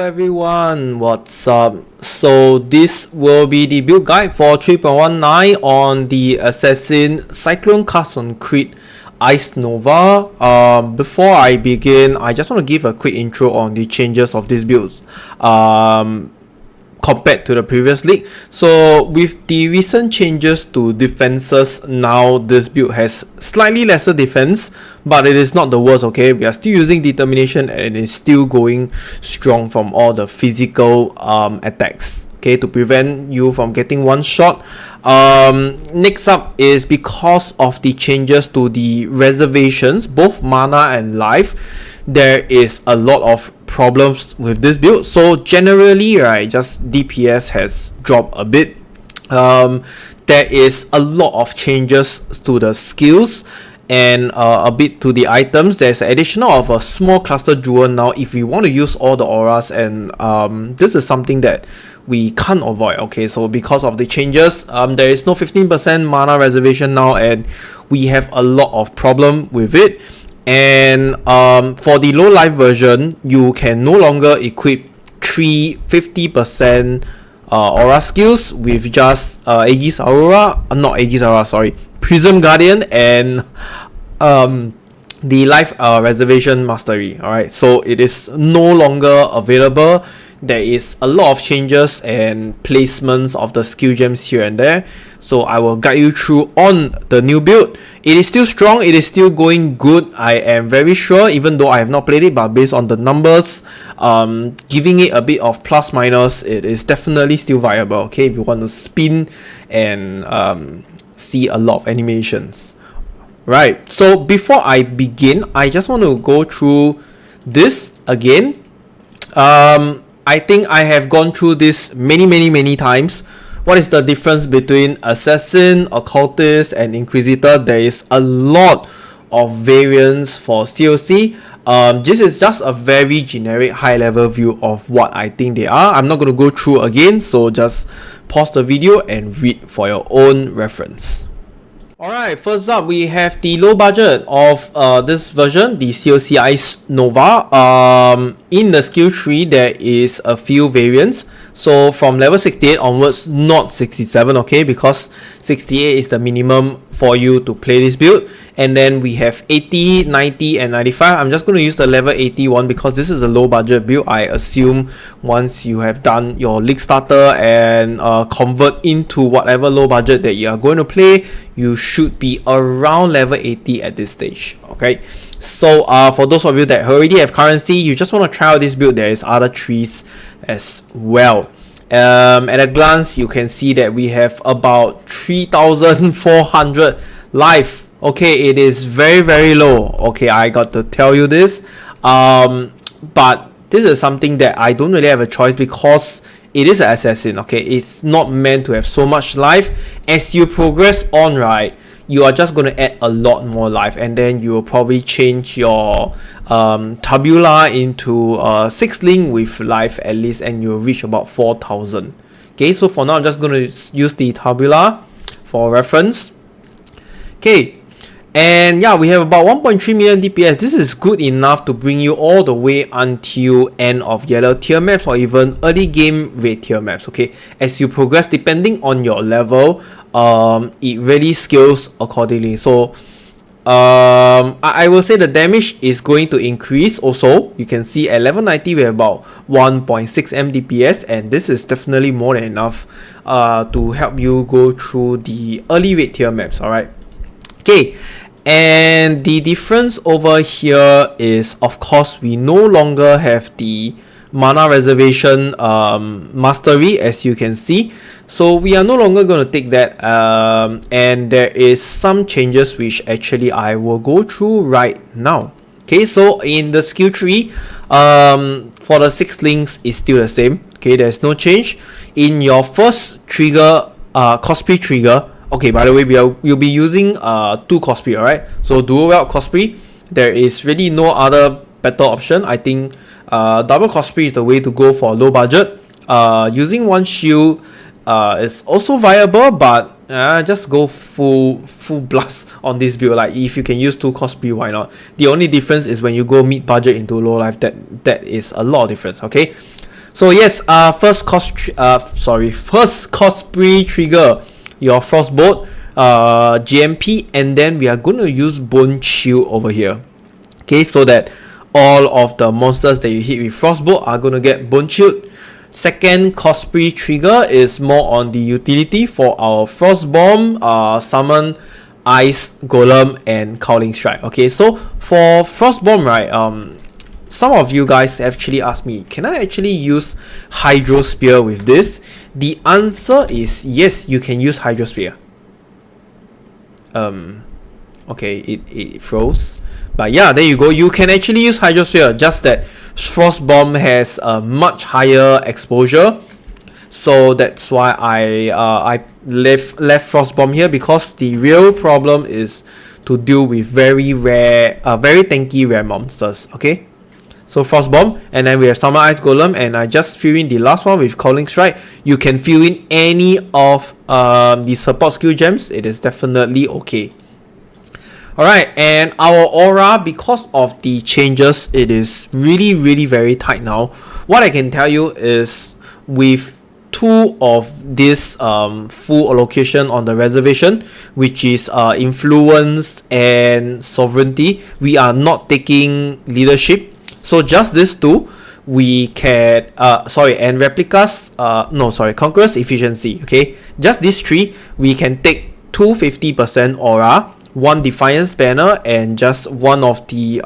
everyone, what's up? So this will be the build guide for 3.19 on the Assassin Cyclone CoC Ice Nova. Before I begin, I just want to give a quick intro on the changes of these builds compared to the previous league. So with the recent changes to defenses, now this build has slightly lesser defense, but it is not the worst. Okay, we are still using determination and it is still going strong from all the physical attacks, okay, to prevent you from getting one shot. Next up is because of the changes to the reservations, both mana and life, there is a lot of problems with this build. So generally, right, just DPS has dropped a bit. There is a lot of changes to the skills and a bit to the items. There's an additional of a small cluster jewel now if we want to use all the auras, and this is something that we can't avoid. Okay, so because of the changes, there is no 15% mana reservation now, and we have a lot of problem with it. And for the low life version, you can no longer equip 50% aura skills with just Aegis Aurora, not Aegis Aurora, sorry, Prism Guardian and the life reservation mastery. Alright, so it is no longer available. There is a lot of changes and placements of the skill gems here and there, so I will guide you through on the new build. It is still strong, it is still going good, I am very sure, even though I have not played it, but based on the numbers, giving it a bit of plus minus, it is definitely still viable. Okay, if you want to spin and see a lot of animations. Right, so before I begin, I just want to go through this again. I think I have gone through this many times. What is the difference between Assassin, Occultist and Inquisitor? There is a lot of variants for CoC. This is just a very generic high level view of what I think they are. I'm not going to go through again, so just pause the video and read for your own reference. Alright, first up we have the low budget of this version, the CoC Ice Nova. In the skill tree there is a few variants. So from level 68 onwards, not 67, okay, because 68 is the minimum for you to play this build. And then we have 80, 90 and 95. I'm just going to use the level 81 because this is a low budget build. I assume once you have done your league starter and convert into whatever low budget that you are going to play, you should be around level 80 at this stage. Okay, so for those of you that already have currency, you just want to try out this build, there is other trees as well. At a glance, you can see that we have about 3,400 life. Okay, it is very low. Okay, I got to tell you this. But this is something that I don't really have a choice because it is an assassin. Okay, it's not meant to have so much life. As you progress on, right, you are just going to add a lot more life, and then you will probably change your tabula into 6 link with life at least, and you'll reach about 4,000. Okay, so for now I'm just going to use the tabula for reference. Okay, and yeah, we have about 1.3 million DPS. This is good enough to bring you all the way until end of yellow tier maps or even early game red tier maps. Okay, as you progress, depending on your level, it really scales accordingly. So I will say the damage is going to increase also. You can see at level 90 we have about 1.6 M DPS, and this is definitely more than enough to help you go through the early red tier maps. Alright, okay. And the difference over here is, of course, we no longer have the mana reservation mastery, as you can see. So we are no longer going to take that, and there is some changes which actually I will go through right now. Okay, so in the skill tree, for the 6 links is still the same. Okay, there's no change. In your first trigger, cosplay trigger, okay, by the way, we'll be using 2 cosplay, alright? So dual weld cosplay, there is really no other better option. I think double cosplay is the way to go for low budget. Using 1 shield is also viable, but just go full blast on this build. Like, if you can use 2 cosplay, why not? The only difference is when you go mid budget into low life, that is a lot of difference. Okay, So yes, first cosplay trigger your Frostbolt, GMP, and then we are going to use Bone Chill over here. Okay, so that all of the monsters that you hit with Frostbolt are going to get Bone Chilled. Second cosplay trigger is more on the utility for our Frostbomb, Summon, Ice, Golem, and Cowling Strike. Okay, so for Frostbomb, right, some of you guys actually asked me, can I actually use Hydro Spear with this? The answer is yes, you can use Hydro Spear. Okay, it froze. But yeah, there you go. You can actually use Hydro Spear, just that Frostbomb has a much higher exposure. So that's why I left Frostbomb here, because the real problem is to deal with very tanky rare monsters. Okay, so Frostbomb, and then we have Summer Ice Golem, and I just fill in the last one with Cowling Strike. You can fill in any of the support skill gems. It is definitely okay. Alright, and our aura, because of the changes, it is really very tight now. What I can tell you is, with two of this full allocation on the reservation, which is influence and sovereignty, we are not taking leadership. So just these two, we can and replicas, conqueror's efficiency. Okay, just these three, we can take 250% aura, one defiance banner, and just one of the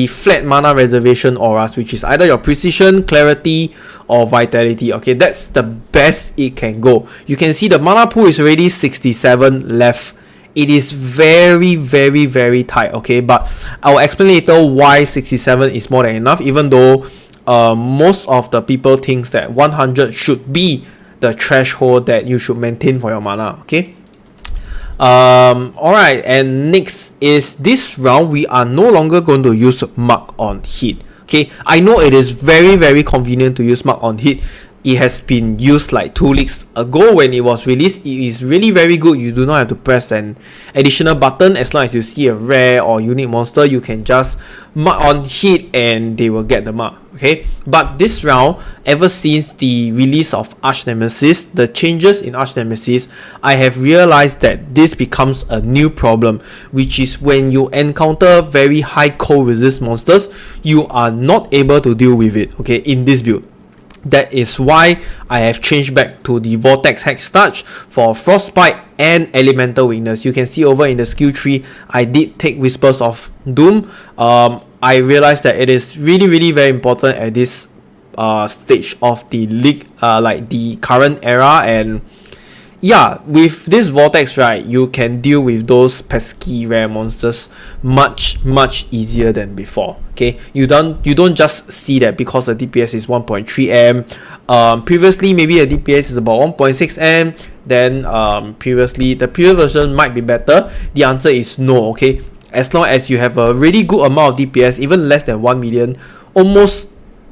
flat mana reservation auras, which is either your precision, clarity, or vitality. Okay, that's the best it can go. You can see the mana pool is already 67 left. It is very tight. Okay, but I'll explain later why 67 is more than enough, even though most of the people thinks that 100 should be the threshold that you should maintain for your mana. Okay. Alright, and next is this round, we are no longer going to use Mark on Hit. Okay, I know it is very convenient to use Mark on Hit. It has been used like 2 weeks ago when it was released. It is really very good. You do not have to press an additional button. As long as you see a rare or unique monster, you can just mark on hit and they will get the mark. Okay, but this round, ever since the release of Arch Nemesis, the changes in Arch Nemesis, I have realized that this becomes a new problem, which is when you encounter very high cold resist monsters, you are not able to deal with it. Okay, in this build. That is why I have changed back to the Vortex Hex Touch for Frostbite and Elemental Weakness. You can see over in the skill tree, I did take Whispers of Doom. I realized that it is really very important at this stage of the league, like the current era. And yeah, with this Vortex, right, you can deal with those pesky rare monsters much easier than before. Okay, you don't just see that because the DPS is 1.3 M. Previously, maybe the DPS is about 1.6 M. Then previously, the previous version might be better. The answer is no. Okay, as long as you have a really good amount of DPS, even less than 1 million,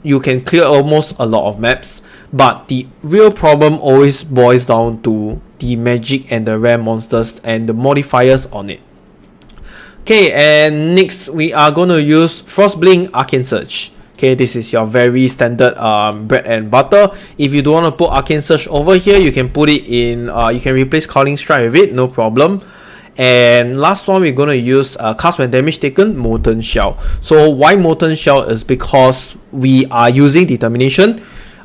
you can clear almost a lot of maps. But the real problem always boils down to the magic and the rare monsters and the modifiers on it. Okay, and next we are going to use Frostblink Arcane Surge. Okay, this is your very standard bread and butter. If you don't want to put Arcane Surge over here, you can put it in, you can replace Cowling Strike with it, no problem. And last one, we're going to use cast when damage taken, Molten Shell. So why Molten Shell is because we are using Determination.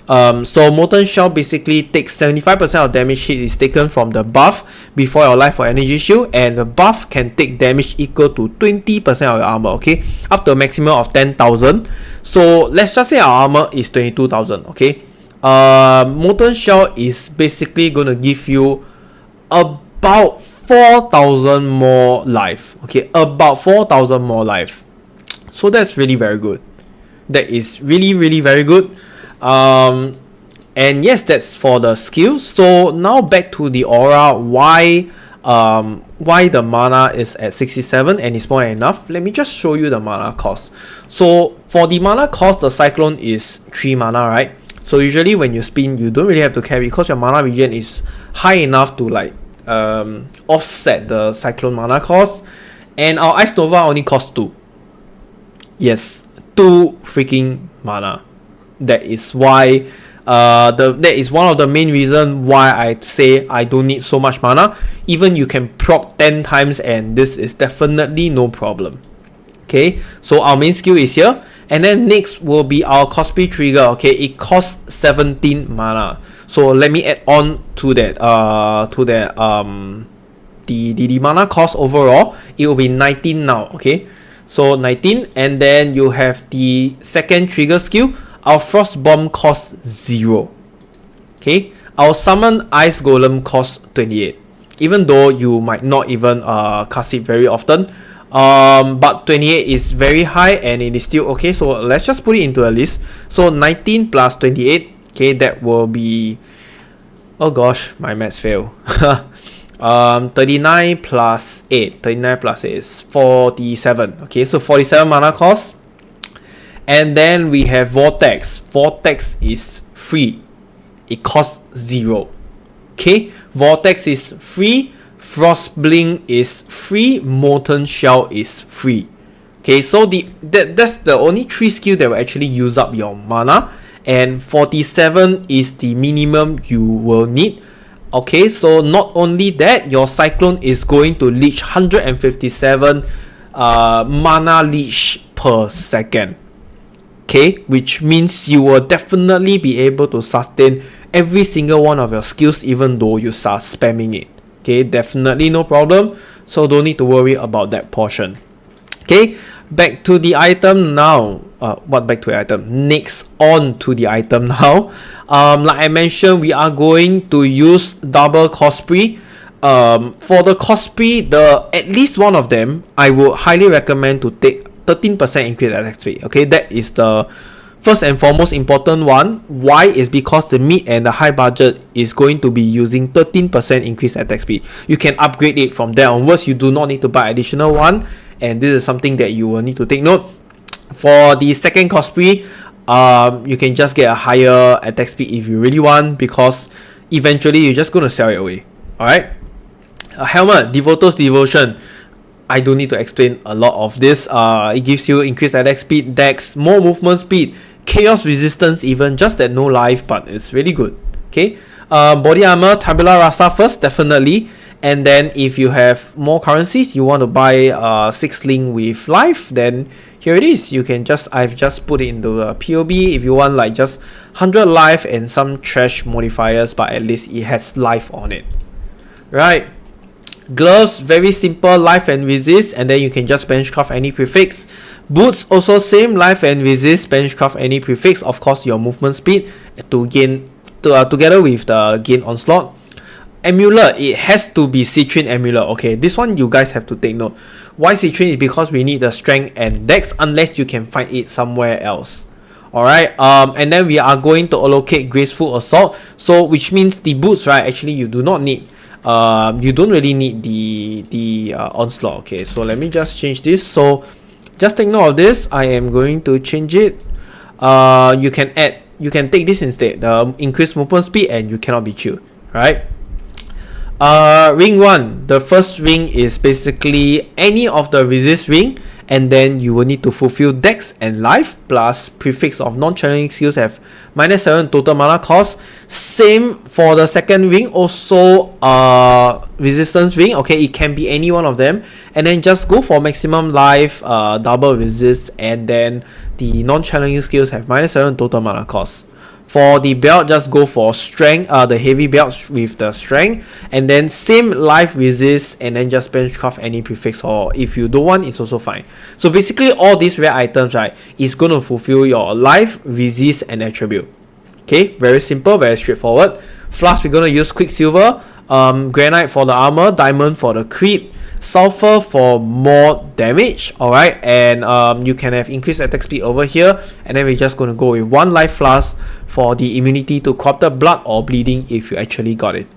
So Molten Shell basically takes 75% of damage hit is taken from the buff before your life or energy shield, and the buff can take damage equal to 20% of your armor. Okay, up to a maximum of 10,000. So let's just say our armor is 22,000. Okay, Molten Shell is basically going to give you about 4,000 more life. Okay, about 4,000 more life. So that's really very good. That is really very good. And yes, that's for the skills. So now back to the aura. Why the mana is at 67 and it's more than enough? Let me just show you the mana cost. So for the mana cost, the Cyclone is 3 mana, right? So usually when you spin, you don't really have to carry because your mana regen is high enough to like offset the Cyclone mana cost. And our Ice Nova only costs 2. Yes, 2 freaking mana. That is why that is one of the main reason why I say I don't need so much mana. Even you can proc 10 times and this is definitely no problem. Okay, so our main skill is here, and then next will be our cosplay trigger. Okay, it costs 17 mana. So let me add on to that the mana cost overall. It will be 19 now. Okay, so 19, and then you have the second trigger skill. Our Frost Bomb costs 0. Okay, our Summon Ice Golem costs 28. Even though you might not even cast it very often, but 28 is very high and it is still okay. So let's just put it into a list. So 19 plus 28. Okay, that will be, oh gosh, my maths fail. 39 plus 8. 39 plus 8 is 47. Okay, so 47 mana cost. And then we have Vortex. Vortex is free. It costs 0. Okay, Vortex is free. Frost Blink is free. Molten Shell is free. Okay, so that's the only 3 skill that will actually use up your mana. And 47 is the minimum you will need. Okay, so not only that, your Cyclone is going to leech 157 mana leech per second. Okay, which means you will definitely be able to sustain every single one of your skills even though you start spamming it. Okay, definitely no problem, so don't need to worry about that portion. Okay, back to the item now. Back to the item? Next on to the item now. Like I mentioned, we are going to use double cosplay. For the cosplay, at least one of them, I would highly recommend to take 13% increase attack speed. Okay, that is the first and foremost important one. Why? Is because the mid and the high budget is going to be using 13% increase attack speed. You can upgrade it from there onwards. You do not need to buy additional one, and this is something that you will need to take note. For the second cosplay, you can just get a higher attack speed if you really want, because eventually you're just going to sell it away. Alright, helmet, Devoto's Devotion. I don't need to explain a lot of this. It gives you increased attack speed, dex, more movement speed, chaos resistance even, just that no life, but it's really good. Okay, body armor, Tabula Rasa first, definitely. And then if you have more currencies, you want to buy 6 link with life, then here it is. You can I've just put it into a POB if you want like just 100 life and some trash modifiers, but at least it has life on it. Right. Gloves, very simple, life and resist, and then you can just benchcraft any prefix. Boots, also same, life and resist, benchcraft any prefix. Of course, your movement speed to gain together with the gain onslaught. Amulet, it has to be Citrine Amulet. Okay, this one you guys have to take note. Why Citrine? Is because we need the strength and dex, unless you can find it somewhere else. Alright, and then we are going to allocate Graceful Assault. So which means the boots, right, actually you do not need. You don't really need the onslaught. Okay, so let me just change this. So just take note of this. I am going to change it. You can take this instead, the increased movement speed, and you cannot be chilled. Right. Ring 1, the first ring is basically any of the resist ring, and then you will need to fulfill dex and life plus prefix of non-challenging skills have -7 total mana cost. Same for the second ring, also resistance ring. Okay, it can be any one of them, and then just go for maximum life, double resist, and then the non-challenging skills have -7 total mana cost. For the belt, just go for strength, the heavy belts with the strength, and then same life resist, and then just benchcraft any prefix, or if you don't want, it's also fine. So basically all these rare items, right, is going to fulfill your life, resist, and attribute. Okay, very simple, very straightforward. Flask, we're going to use Quicksilver, Granite for the armor, Diamond for the crit, Sulfur for more damage. Alright, and you can have increased attack speed over here, and then we're just going to go with 1 life flask for the immunity to corrupted blood or bleeding if you actually got it.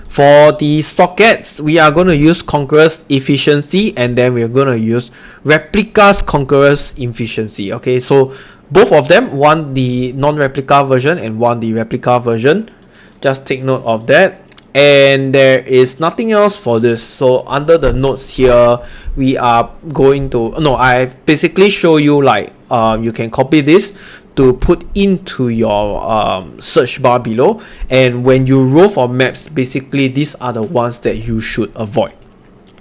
For the sockets, we are going to use Conqueror's Efficiency, and then we're going to use Replica's Conqueror's Efficiency. Okay, so both of them, one the non-replica version and one the replica version. Just take note of that. And there is nothing else for this. So under the notes here, we are going to, no, I've basically show you like you can copy this to put into your search bar below, and when you roll for maps, basically these are the ones that you should avoid.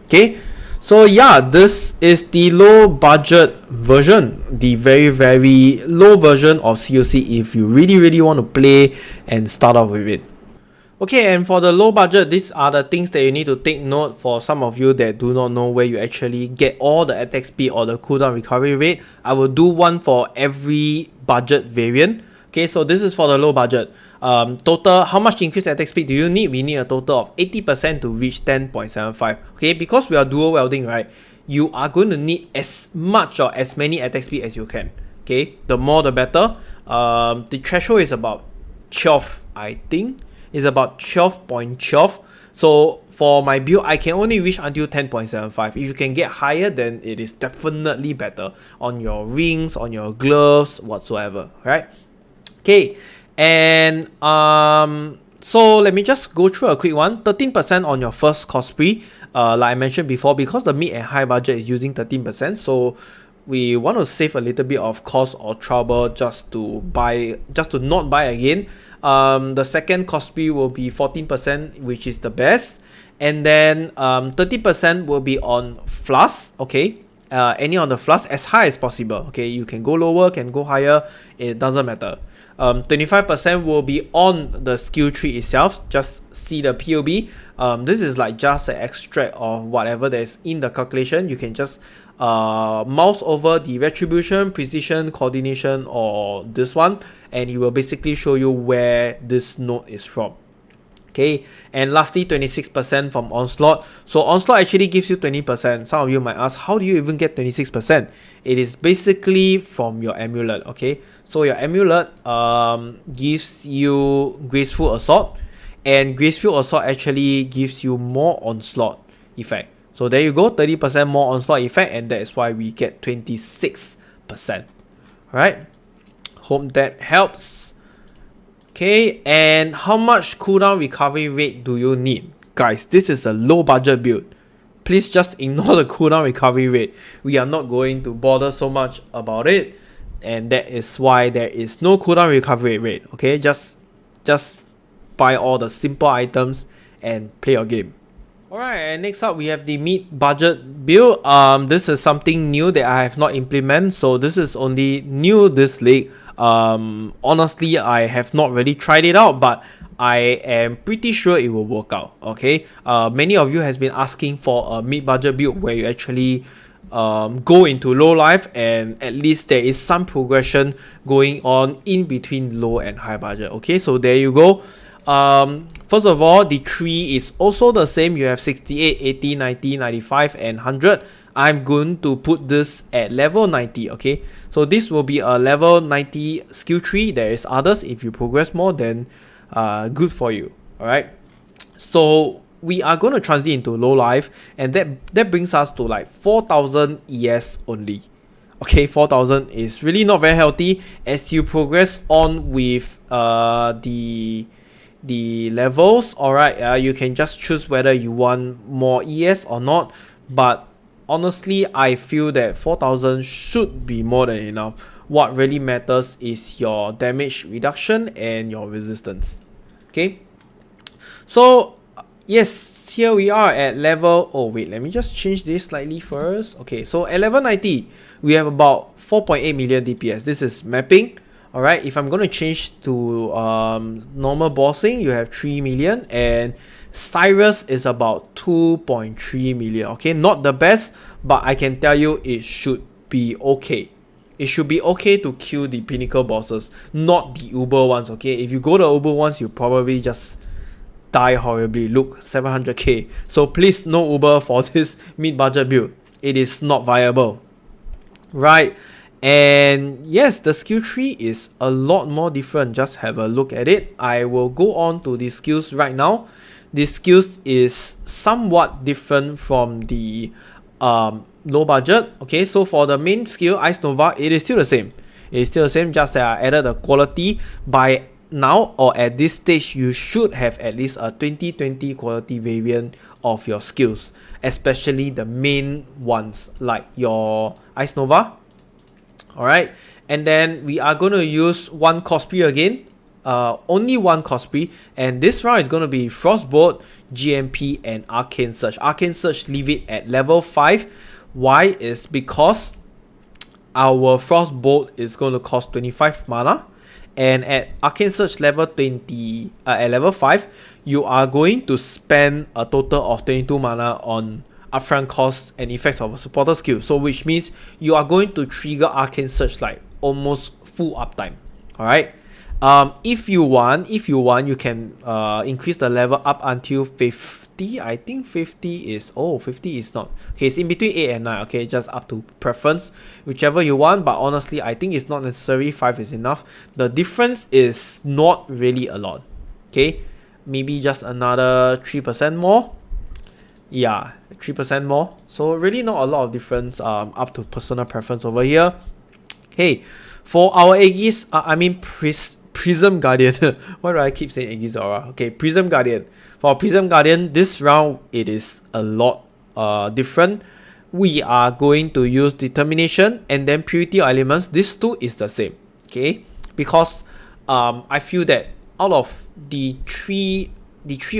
Okay, so yeah, this is the low budget version, the very low version of CoC if you really want to play and start off with it. Okay, and for the low budget, these are the things that you need to take note for some of you that do not know where you actually get all the attack speed or the cooldown recovery rate. I will do one for every budget variant. Okay, so this is for the low budget. Total, how much increased attack speed do you need? We need a total of 80% to reach 10.75. Okay, because we are dual welding, right? You are going to need as much or as many attack speed as you can. Okay, the more the better. The threshold is about 12, I think. Is about 12.12. So for my build, I can only reach until 10.75. If you can get higher, then it is definitely better on your rings, on your gloves, whatsoever, right? Okay, and so let me just go through a quick one. 13% on your first cosplay. Like I mentioned before, because the mid and high budget is using 13%, so we want to save a little bit of cost or trouble just to not buy again. The second cosplay will be 14%, which is the best, and then 30% will be on flask. Okay, any on the flask as high as possible. Okay, you can go lower, can go higher, it doesn't matter. 25% will be on the skill tree itself. Just see the POB. This is like just an extract of whatever that is in the calculation. You can just mouse over the retribution, precision, coordination, or this one, and it will basically show you where this node is from. Okay, and lastly 26% from onslaught. So onslaught actually gives you 20%. Some of you might ask, how do you even get 26%? It is basically from your amulet. Okay, so your amulet gives you graceful assault, and graceful assault actually gives you more onslaught effect. So there you go, 30% more onslaught effect, and that is why we get 26%. Alright, hope that helps. Okay, and how much cooldown recovery rate do you need? Guys, this is a low budget build. Please just ignore the cooldown recovery rate. We are not going to bother so much about it, and that is why there is no cooldown recovery rate. Okay, just buy all the simple items and play your game. Alright, and next up we have the mid-budget build. This is something new that I have not implemented, so this is only new this league. Honestly, I have not really tried it out, but I am pretty sure it will work out. Okay, many of you has been asking for a mid-budget build where you actually go into low life, and at least there is some progression going on in between low and high budget. Okay, so there you go. First of all, the tree is also the same. You have 68, 80, 90, 95, and 100. I'm going to put this at level 90. Okay, so this will be a level 90 skill tree. There is others. If you progress more, then good for you. Alright, so we are going to transit into low life, and that brings us to like 4,000 ES only. Okay, 4,000 is really not very healthy. As you progress on with the levels, alright, you can just choose whether you want more ES or not, but honestly I feel that 4,000 should be more than enough. What really matters is your damage reduction and your resistance. Okay, so yes, here we are at level, oh wait, let me just change this slightly first. Okay, so at level 90 we have about 4.8 million DPS. This is mapping. Alright, if I'm going to change to normal bossing, you have 3 million, and Cyrus is about 2.3 million. Okay, not the best, but I can tell you it should be okay. It should be okay to kill the pinnacle bosses, not the Uber ones. Okay, if you go to Uber ones, you probably just die horribly. Look, 700k. So please, no Uber for this mid-budget build. It is not viable. Right. And yes, the skill tree is a lot more different. Just have a look at it. I will go on to the skills right now. The skills is somewhat different from the low budget. Okay, so for the main skill, Ice Nova, it is still the same. It is still the same, just that I added the quality. By now or at this stage, you should have at least a 20/20 quality variant of your skills, especially the main ones like your Ice Nova. Alright, and then we are going to use one cosplay again. Only one cosplay, and this round is going to be Frostbolt, GMP, and Arcane Surge. Arcane Surge, leave it at level 5. Why? Is because our Frostbolt is going to cost 25 mana, and at Arcane Surge level 20, at level 5, you are going to spend a total of 22 mana on upfront costs and effects of a supporter skill. So which means you are going to trigger Arcane Surge like almost full uptime. Alright. If you want, you can increase the level up until 50. I think 50 is 50 is not. Okay, it's in between 8 and 9. Okay, just up to preference, whichever you want. But honestly, I think it's not necessary. 5 is enough. The difference is not really a lot. Okay, maybe just another 3% more. Yeah, 3% more. So really not a lot of difference. Up to personal preference over here. Okay, for our Aegis, Prism Guardian. Why do I keep saying Aegis Aura? Okay, Prism Guardian. For Prism Guardian, this round it is a lot different. We are going to use Determination and then Purity of Elements. This two is the same. Okay, because I feel that out of the three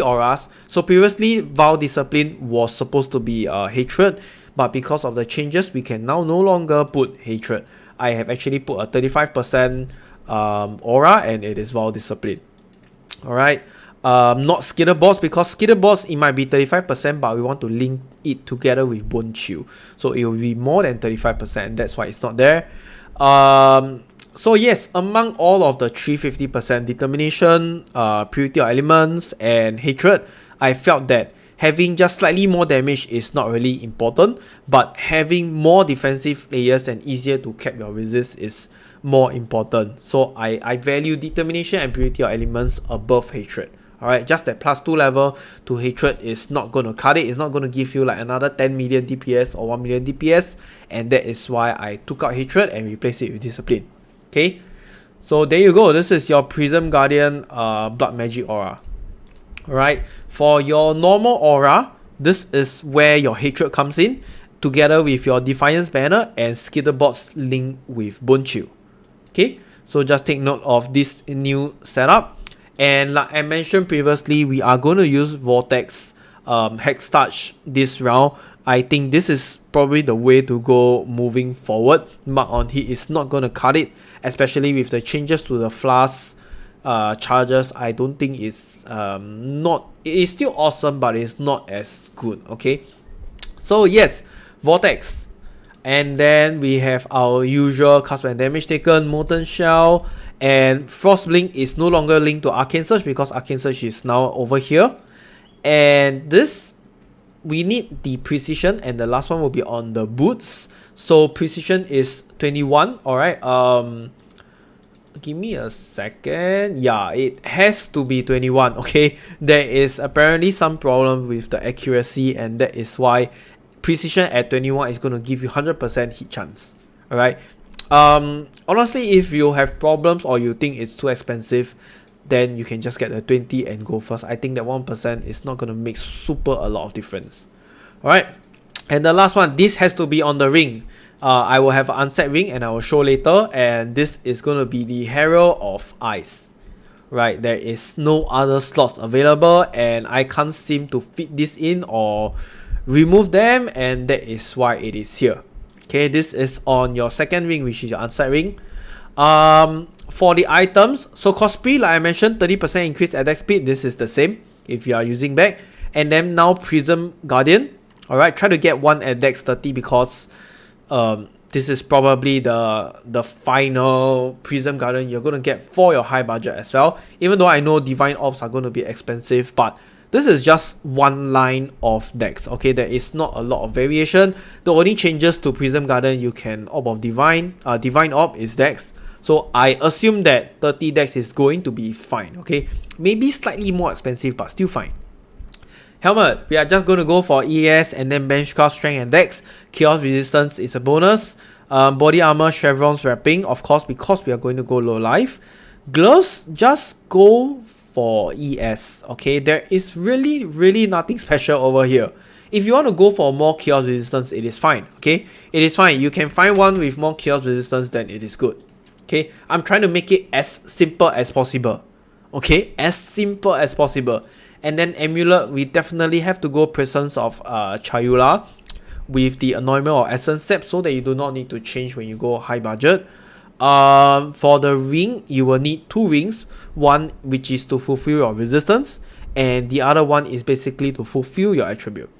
auras, so previously Vow Discipline was supposed to be Hatred, but because of the changes, we can now no longer put Hatred. I have actually put a 35% aura, and it is Vow Discipline. Alright, not Skitterbots, because Skitterbots it might be 35%, but we want to link it together with Bone Chill, so it will be more than 35%. That's why it's not there. So yes, among all of the 350% Determination, Purity of Elements, and Hatred, I felt that having just slightly more damage is not really important, but having more defensive layers and easier to cap your resist is more important. So I value Determination and Purity of Elements above Hatred. Alright, just that +2 level to Hatred is not going to cut it. It's not going to give you like another 10 million DPS or 1 million DPS, and that is why I took out Hatred and replaced it with Discipline. Okay, so there you go. This is your Prism Guardian Blood Magic Aura. Alright, for your normal aura, this is where your Hatred comes in, together with your Defiance Banner and Skitterbots link with Bone Chill. Okay, so just take note of this new setup. And like I mentioned previously, we are going to use Vortex Hex Touch this round. I think this is probably the way to go moving forward. Mark on Hit is not going to cut it, especially with the changes to the Flask charges. I don't think it's not, it is still awesome, but it's not as good. Okay, so yes, Vortex, and then we have our usual cast and damage taken, Molten Shell, and Frostblink is no longer linked to Arcane Surge because Arcane Surge is now over here. And this, we need the Precision, and the last one will be on the boots. So Precision is 21. Alright, give me a second. Yeah, it has to be 21. Okay, there is apparently some problem with the accuracy, and that is why Precision at 21 is going to give you 100% hit chance. Alright, honestly, if you have problems or you think it's too expensive, then you can just get the 20 and go first. I think that 1% is not going to make super a lot of difference. Alright, and the last one, this has to be on the ring. I will have an unset ring and I will show later, and this is going to be the Herald of Ice. Right, there is no other slots available, and I can't seem to fit this in or remove them, and that is why it is here. Okay, this is on your second ring, which is your unset ring. For the items, so cosplay, like I mentioned, 30% increase attack speed. This is the same if you are using back. And then now Prism Guardian. Alright, try to get one at Dex 30 because this is probably the final Prism Guardian you're going to get for your high budget as well. Even though I know Divine Orbs are going to be expensive, but this is just one line of Dex. Okay, there is not a lot of variation. The only changes to Prism Guardian, you can Orb of Divine Orb is Dex. So I assume that 30 Dex is going to be fine. Okay, maybe slightly more expensive, but still fine. Helmet, we are just going to go for ES and then Benchcraft Strength and Dex. Chaos Resistance is a bonus. Body Armor, Chevrons Wrapping, of course, because we are going to go low life. Gloves, just go for ES. Okay, there is really nothing special over here. If you want to go for more chaos resistance, it is fine. Okay, it is fine. You can find one with more chaos resistance, then it is good. Okay, I'm trying to make it as simple as possible. Okay, as simple as possible. And then amulet, we definitely have to go Presence of Chayula with the Anointment or Essence set, so that you do not need to change when you go high budget. For the ring, you will need 2 rings, one which is to fulfill your resistance, and the other one is basically to fulfill your attribute.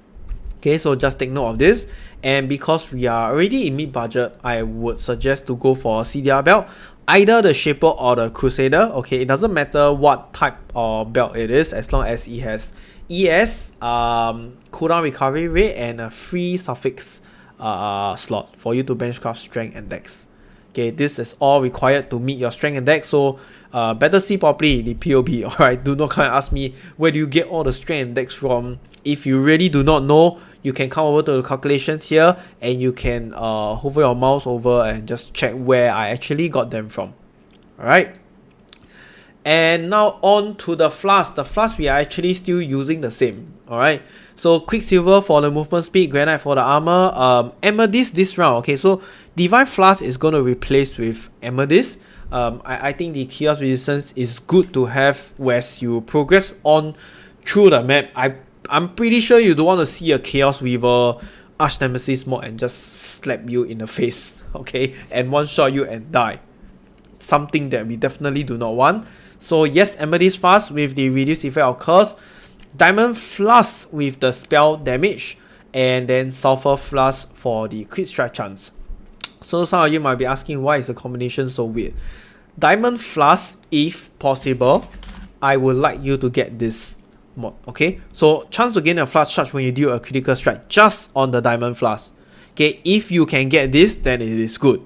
Okay, so just take note of this. And because we are already in mid budget, I would suggest to go for a CDR belt, either the Shaper or the Crusader. Okay, it doesn't matter what type of belt it is, as long as it has ES, cooldown recovery rate, and a free suffix slot for you to benchcraft strength and dex. Okay, this is all required to meet your strength and dex, so better see properly the POB. Alright, do not come and ask me where do you get all the strength and dex from. If you really do not know, you can come over to the calculations here, and you can hover your mouse over and just check where I actually got them from. Alright, and now on to the flask. The flask, we are actually still using the same. Alright, so Quicksilver for the movement speed, Granite for the armor, Amethyst this round. Okay, so Divine Flask is going to replace with Amethyst. I think the chaos resistance is good to have as you progress on through the map. I'm pretty sure you don't want to see a Chaos Weaver Arch Nemesis mod and just slap you in the face, okay, and one shot you and die. Something that we definitely do not want. So yes, Amethyst Flask with the reduced effect of curse, Diamond Flask with the spell damage, and then Sulfur Flask for the crit strike chance. So some of you might be asking, why is the combination so weird? Diamond Flask, if possible, I would like you to get this mod. Okay, so chance to gain a flash charge when you deal a critical strike just on the Diamond Flask. Okay, if you can get this, then it is good.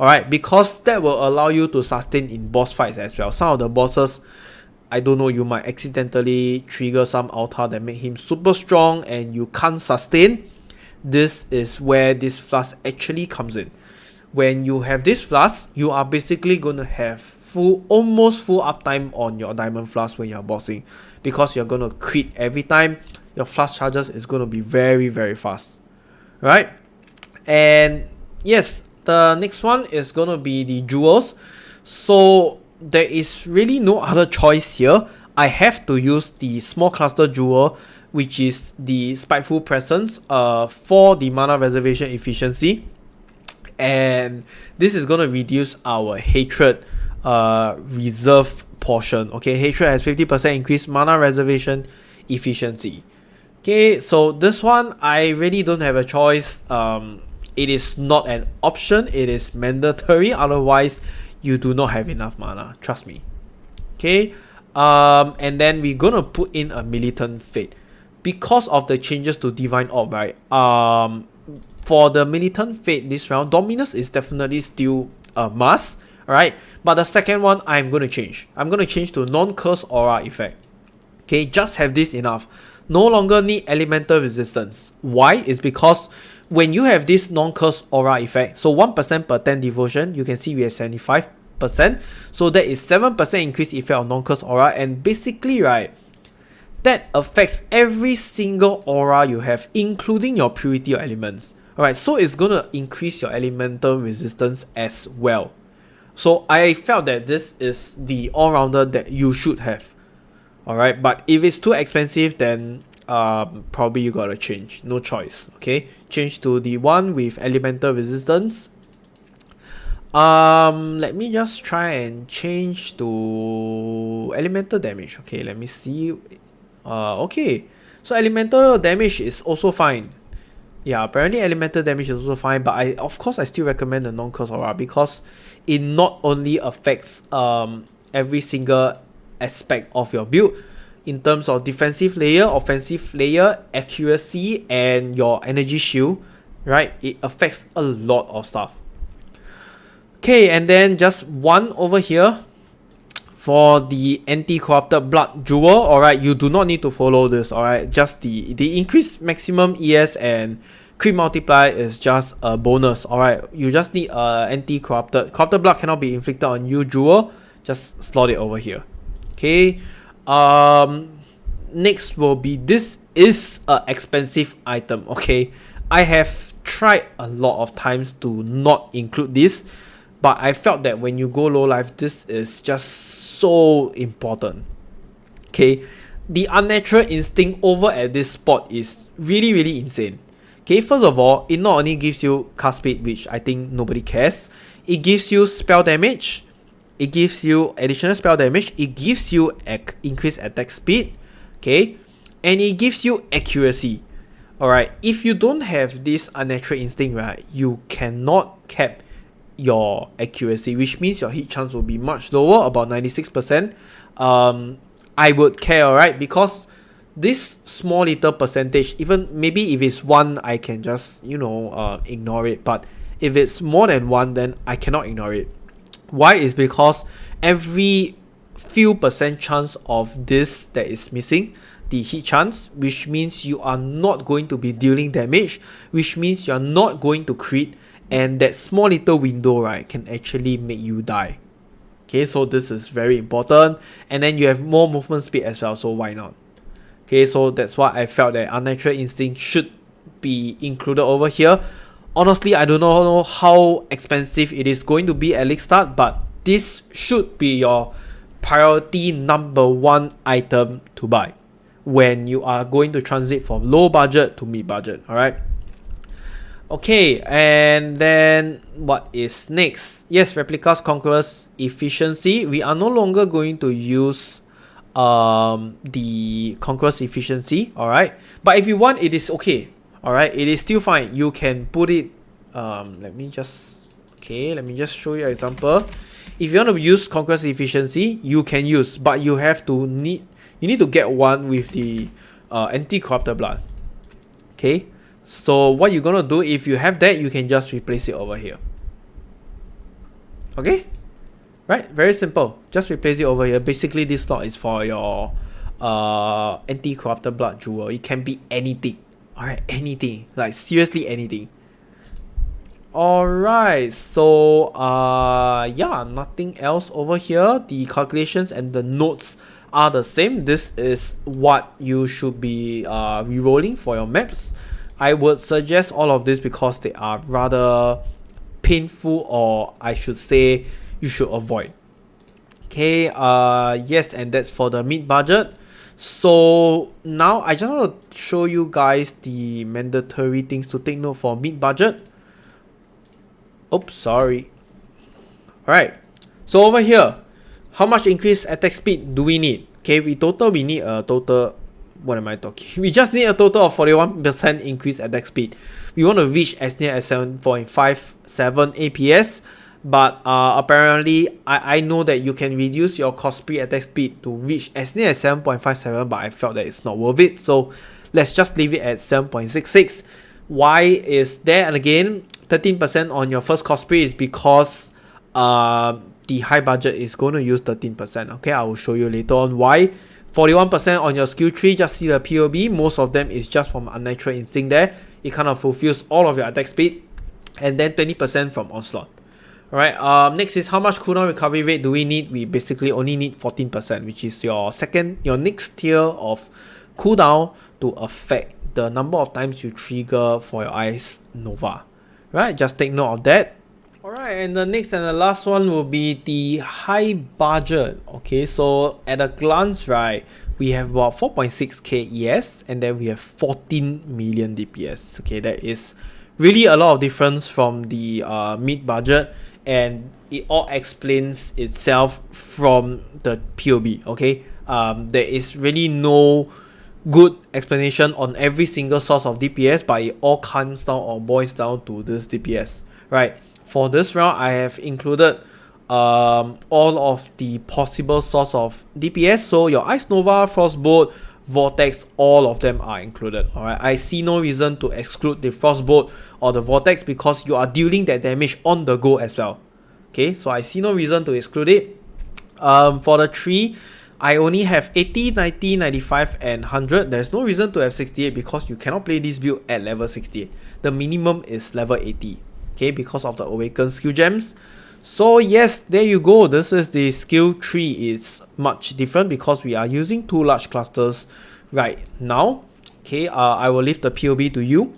Alright, because that will allow you to sustain in boss fights as well. Some of the bosses, I don't know, you might accidentally trigger some altar that make him super strong and you can't sustain. This is where this flask actually comes in. When you have this flask, you are basically going to have almost full uptime on your Diamond Flask when you're bossing, because you're going to crit every time. Your flask charges is going to be very, very fast. Right? And yes, the next one is going to be the jewels. So there is really no other choice here. I have to use the small cluster jewel, which is the Spiteful Presence for the mana reservation efficiency. And this is going to reduce our hatred reserve portion. Okay, hatred has 50% increased mana reservation efficiency. Okay, so this one I really don't have a choice. It is not an option, it is mandatory, otherwise you do not have enough mana, trust me. Okay, and then we're gonna put in a Militant Fate because of the changes to Divine Orb, right? For the Militant Fate this round, Dominus is definitely still a must, alright? But the second one, I'm going to change. I'm going to change to Non-Curse Aura effect. Okay, just have this enough. No longer need Elemental Resistance. Why? It's because when you have this Non-Curse Aura effect, so 1% per 10 devotion, you can see we have 75%. So that is 7% increased effect of Non-Curse Aura. And basically, right, that affects every single aura you have, including your purity or elements. Alright, so it's going to increase your elemental resistance as well. So I felt that this is the all-rounder that you should have. Alright, but if it's too expensive, then probably you gotta change. No choice. Okay, change to the one with elemental resistance. Let me just try and change to elemental damage. Okay, let me see. Okay, so elemental damage is also fine. Yeah, apparently elemental damage is also fine, but of course I still recommend the non-curse aura because it not only affects every single aspect of your build in terms of defensive layer, offensive layer, accuracy, and your energy shield, right? It affects a lot of stuff. Okay, and then just one over here for the anti-corrupted blood jewel. Alright, you do not need to follow this. Alright, just the increased maximum ES and crit multiply is just a bonus. Alright, you just need anti-corrupted blood cannot be inflicted on you jewel. Just slot it over here. Okay, next will be, this is an expensive item, okay? I have tried a lot of times to not include this, but I felt that when you go low life, this is just so important. Okay, the unnatural instinct over at this spot is really insane. Okay, first of all, it not only gives you cast speed, which I think nobody cares, it gives you spell damage, it gives you additional spell damage, it gives you increased attack speed, okay, and it gives you accuracy. Alright, if you don't have this unnatural instinct, right, you cannot cap your accuracy, which means your hit chance will be much lower, about 96%. I would care, alright, because this small little percentage, even maybe if it's 1, I can just, ignore it, but if it's more than 1, then I cannot ignore it. Why? Is because every few percent chance of this that is missing, the hit chance, which means you are not going to be dealing damage, which means you are not going to crit, and that small little window, right, can actually make you die. Okay, so this is very important, and then you have more movement speed as well, so why not? Okay, so that's why I felt that Unnatural Instinct should be included over here. Honestly, I do not know how expensive it is going to be at League Start, but this should be your priority number 1 item to buy when you are going to transit from low budget to mid budget, alright? Okay, and then what is next? Yes, Replica's Conqueror's Efficiency. We are no longer going to use the Conqueror's Efficiency, alright? But if you want, it is okay, alright? It is still fine. You can put it, let me just show you an example. If you want to use Conqueror's Efficiency, you can use, but you need to get one with the Anti-Corrupted Blood. Okay, so what you're gonna do, if you have that, you can just replace it over here. Okay, right, very simple, just replace it over here. Basically this slot is for your Anti-Corrupted Blood jewel. It can be anything, alright, anything, like seriously anything. Alright, so yeah, nothing else over here. The calculations and the notes are the same. This is what you should be re-rolling for your maps. I would suggest all of this because they are rather painful, or I should say you should avoid. Okay, yes, and that's for the mid budget. So now I just want to show you guys the mandatory things to take note for mid budget. Oops, sorry. Alright, so over here, how much increased attack speed do we need? Okay, we need a total, what am I talking? We just need a total of 41% increased attack speed. We want to reach as near as 7.57 APS, but apparently I know that you can reduce your cosplay attack speed to reach as near as 7.57, but I felt that it's not worth it, so let's just leave it at 7.66. Why is there? And again, 13% on your first cosplay is because the high budget is going to use 13%. Okay, I will show you later on why. 41% on your skill tree, just see the POB. Most of them is just from Unnatural Instinct there. It kind of fulfills all of your attack speed. And then 20% from Onslaught. Alright, next is how much cooldown recovery rate do we need? We basically only need 14%, which is your next tier of cooldown to affect the number of times you trigger for your Ice Nova. Right, just take note of that. Alright, and the next and the last one will be the high budget. Okay, so at a glance, right, we have about 4.6k ES, and then we have 14 million DPS. Okay, that is really a lot of difference from the mid budget, and it all explains itself from the POB. Okay, there is really no good explanation on every single source of DPS, but it all comes down or boils down to this DPS, right? For this round, I have included all of the possible source of DPS. So your Ice Nova, Frostbolt, Vortex, all of them are included. Alright, I see no reason to exclude the Frostbolt or the Vortex because you are dealing that damage on the go as well. Okay, so I see no reason to exclude it. For the 3, I only have 80, 90, 95 and 100. There's no reason to have 68 because you cannot play this build at level 68. The minimum is level 80. Okay, because of the Awakened skill gems. So yes, there you go. This is the skill tree. It's much different because we are using 2 large clusters right now. Okay, I will leave the POB to you.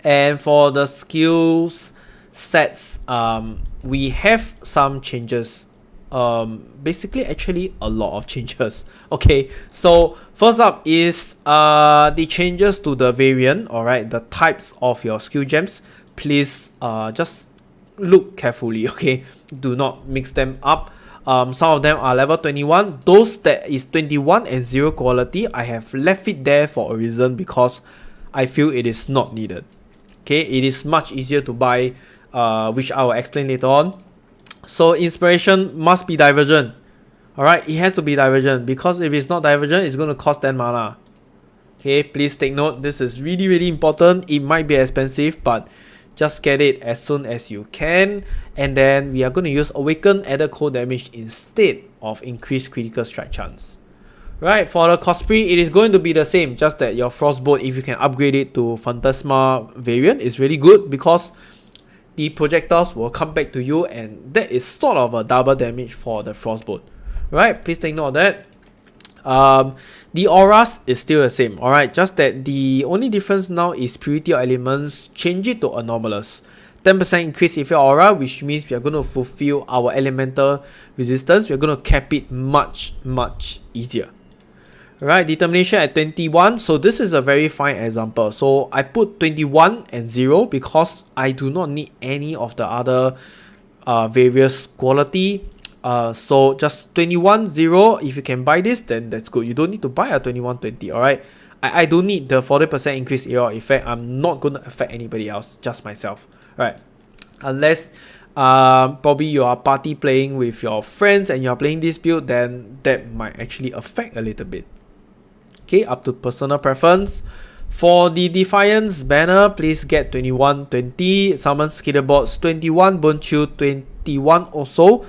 And for the skills sets, we have some changes. Basically, actually, a lot of changes. Okay, so first up is the changes to the variant. All right, the types of your skill gems. Please just look carefully. Okay, do not mix them up. Some of them are level 21. Those that is 21 and 0 quality, I have left it there for a reason, because I feel it is not needed. Okay, it is much easier to buy, which I will explain later on. So inspiration must be divergent. Alright, it has to be divergent, because if it's not divergent, it's going to cost 10 mana. Okay, please take note, this is really, really important. It might be expensive, but just get it as soon as you can. And then we are going to use Awaken added cold damage instead of increased critical strike chance. Right, for the Cosplay, it is going to be the same, just that your Frostbolt, if you can upgrade it to Phantasma variant, is really good, because the projectiles will come back to you, and that is sort of a double damage for the Frostbolt. Right, please take note of that. The auras is still the same, alright, just that the only difference now is Purity of Elements, change it to Anomalous. 10% increase if your aura, which means we are going to fulfill our elemental resistance. We are going to cap it much easier. Right, determination at 21. So this is a very fine example. So I put 21 and 0 because I do not need any of the other various quality. So just 21 0. If you can buy this, then that's good. You don't need to buy a 21 20. Alright, I don't need the 40% increase AR effect. I'm not going to affect anybody else, just myself. Right, unless probably you are party playing with your friends and you are playing this build, then that might actually affect a little bit. Okay, up to personal preference. For the Defiance banner, please get 21 20. Summon Skitterbots 21, Bone Chill 21 also.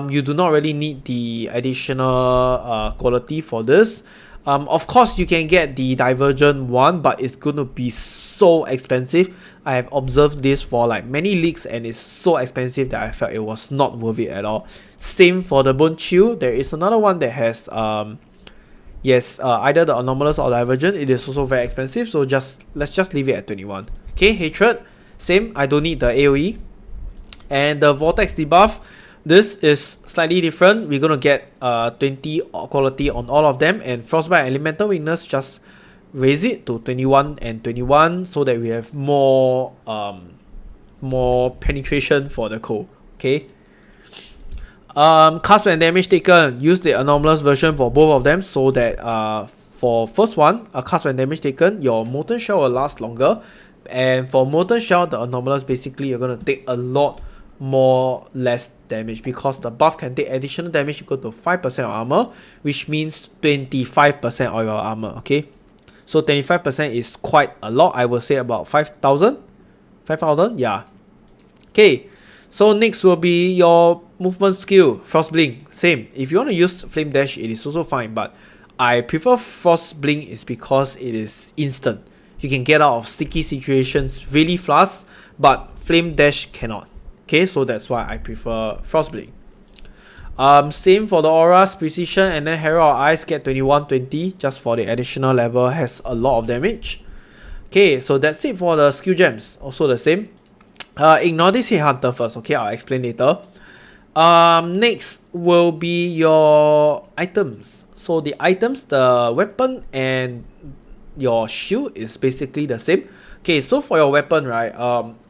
You do not really need the additional quality for this. Of course, you can get the Divergent one, but it's going to be so expensive. I have observed this for like many leagues, and it's so expensive that I felt it was not worth it at all. Same for the Bone Chill. There is another one that has either the Anomalous or Divergent. It is also very expensive, so let's just leave it at 21. Okay, Hatred, same. I don't need the AoE. And the Vortex debuff, this is slightly different. We're gonna get 20 quality on all of them, and Frostbite Elemental Weakness, just raise it to 21 and 21 so that we have more penetration for the cold. Okay. Cast when damage taken, use the anomalous version for both of them, so that for first one, cast when damage taken, your Molten Shell will last longer, and for Molten Shell, the anomalous, basically you're gonna take a lot less damage, because the buff can take additional damage equal to 5% of armor, which means 25% of your armor. Okay, so 25% is quite a lot. I will say about 5,000, yeah. Okay, so next will be your movement skill, Frost Blink. Same, if you want to use Flame Dash, it is also fine, but I prefer Frost Blink is because it is instant. You can get out of sticky situations really fast, but Flame Dash cannot. Okay, so that's why I prefer Frost Blink. Same for the auras, Precision, and then Herald of Ice get 21 20, just for the additional level, has a lot of damage. Okay, so that's it for the skill gems, also the same. Ignore this Headhunter first, okay, I'll explain later. Next will be your items. So the items, the weapon and your shield is basically the same. Okay, so for your weapon, right,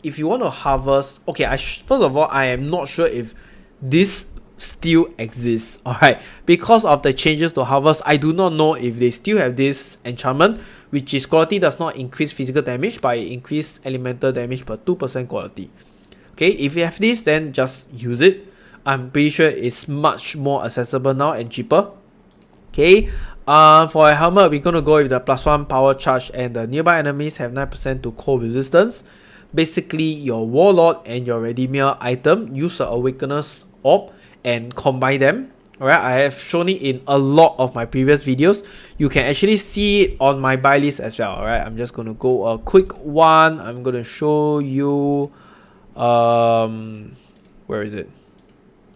if you want to harvest, okay, first of all, I am not sure if this still exists, alright, because of the changes to harvest. I do not know if they still have this enchantment, which is quality does not increase physical damage, but it increase elemental damage per 2% quality. Okay, if you have this, then just use it. I'm pretty sure it's much more accessible now and cheaper. Okay, for a helmet, we're gonna go with the +1 power charge, and the nearby enemies have 9% to cold resistance. Basically, your Warlord and your Redeemer item, use the Awakener's Orb and combine them. Alright, I have shown it in a lot of my previous videos. You can actually see it on my buy list as well. Alright, I'm just gonna go a quick one. I'm gonna show you where is it?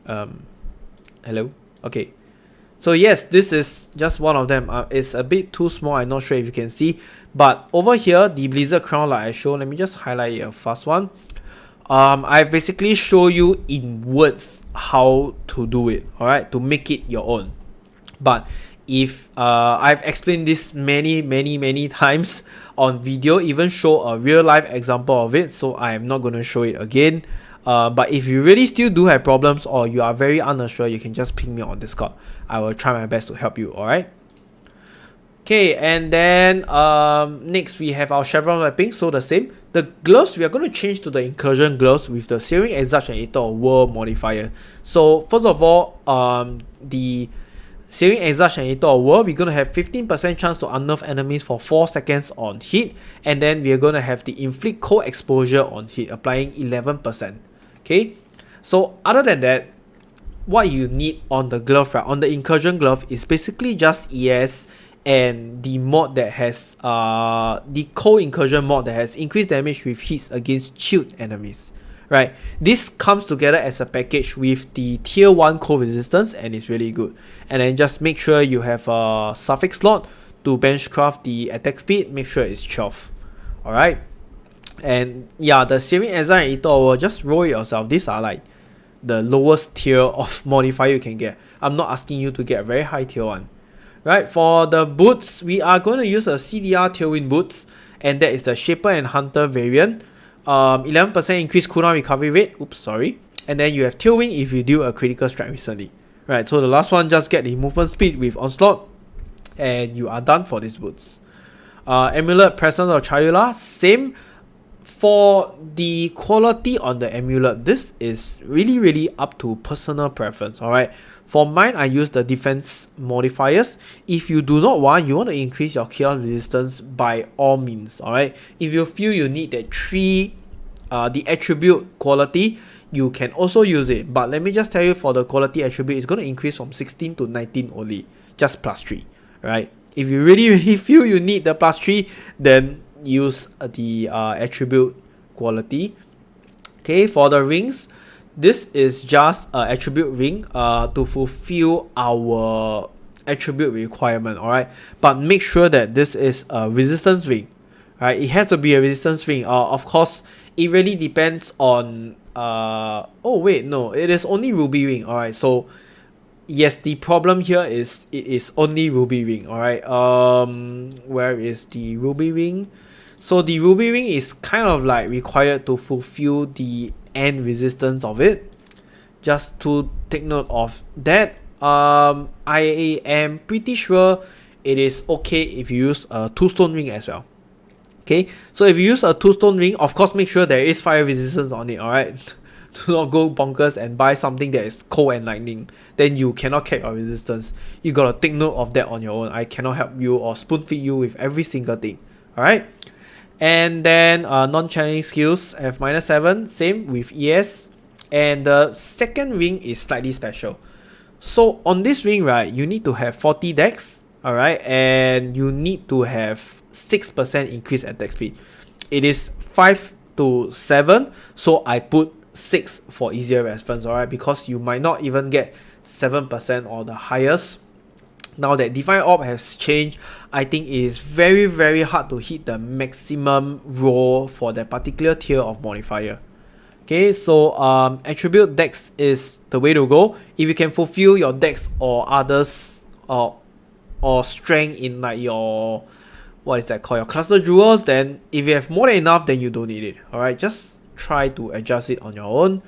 Hello? Okay. So yes, this is just one of them. It's a bit too small, I'm not sure if you can see. But over here, the Blizzard Crown like I showed, let me just highlight a fast one. I've basically show you in words how to do it, alright, to make it your own. But if I've explained this many times on video, even show a real life example of it, so I'm not going to show it again. But if you really still do have problems or you are very unsure, you can just ping me on Discord. I will try my best to help you, alright? Okay, and then next we have our chevron wrapping, so the same. The gloves, we are going to change to the incursion gloves with the Searing Exarch and Eater of War modifier. So first of all, the Searing Exarch and Eater of War, we're going to have 15% chance to unnerve enemies for 4 seconds on hit, and then we're going to have the Inflict Cold Exposure on hit, applying 11%. Okay, so other than that, what you need on the glove, right, on the incursion glove, is basically just ES and the mod that has the cold incursion mod that has increased damage with hits against shield enemies, right? This comes together as a package with the tier 1 cold resistance and it's really good. And then just make sure you have a suffix slot to benchcraft the attack speed, make sure it's 12. Alright, and yeah, the Searing Exarch and Eater of War, just roll it yourself. These are like the lowest tier of modifier you can get. I'm not asking you to get a very high tier one. Right, for the boots, we are going to use a CDR Tailwind boots, and that is the Shaper and Hunter variant. 11% increased cooldown recovery rate. Oops, sorry. And then you have Tailwind if you do a critical strike recently. Right, so the last one, just get the movement speed with Onslaught, and you are done for these boots. Amulet, Presence of Chayula, same. For the quality on the amulet, this is really up to personal preference, alright? For mine, I use the defense modifiers. If you do not want, you want to increase your chaos resistance by all means, alright? If you feel you need that 3, the attribute quality, you can also use it. But let me just tell you, for the quality attribute, it's going to increase from 16 to 19 only, just plus 3, right? If you really feel you need the plus 3, then use the attribute quality. Okay, for the rings, this is just an attribute ring to fulfill our attribute requirement, alright? But make sure that this is a resistance ring, right? It has to be a resistance ring. Of course, it really depends on oh wait, no, it is only ruby ring, alright? So yes, the problem here is it is only ruby ring, alright? Where is the ruby ring? So the ruby ring is kind of like required to fulfill the end resistance of it. Just to take note of that. I am pretty sure it is okay if you use a 2-stone ring as well. Okay, so if you use a 2-stone ring, of course make sure there is fire resistance on it, alright? Do not go bonkers and buy something that is cold and lightning. Then you cannot cap your resistance. You gotta take note of that on your own. I cannot help you or spoon feed you with every single thing. Alright? And then non-channeling skills have -7, same with ES. And the second ring is slightly special. So on this ring, right, you need to have 40 dex, alright, and you need to have 6% increased attack speed. It is 5 to 7, so I put 6 for easier reference, alright, because you might not even get 7% or the highest. Now that Divine Orb has changed, I think it is very hard to hit the maximum roll for that particular tier of modifier. Okay, so attribute dex is the way to go. If you can fulfill your dex or others or strength in like your, what is that called, your cluster jewels, then if you have more than enough, then you don't need it. Alright, just try to adjust it on your own.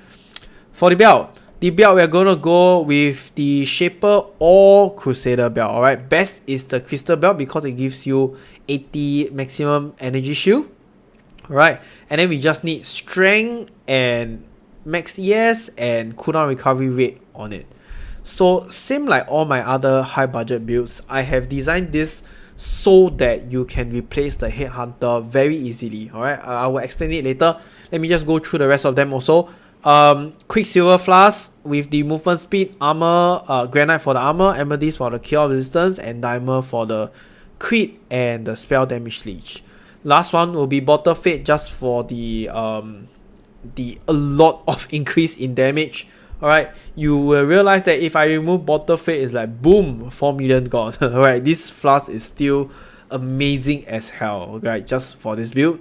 For the belt, we are gonna go with the Shaper or Crusader belt. Alright, best is the Crystal belt because it gives you 80 maximum energy shield. Alright, and then we just need strength and max ES and cooldown recovery rate on it. So same like all my other high budget builds, I have designed this so that you can replace the Headhunter very easily. Alright, I will explain it later. Let me just go through the rest of them also. Quicksilver Flask with the movement speed, armor, granite for the armor, amethyst for the chaos resistance, and diamond for the crit and the spell damage leech. Last one will be Bottle Fate just for the a lot of increase in damage Alright, you will realize that if I remove bottle fade, it's like boom, 4 million gone. Alright, this flask is still amazing as hell, right? Just for this build.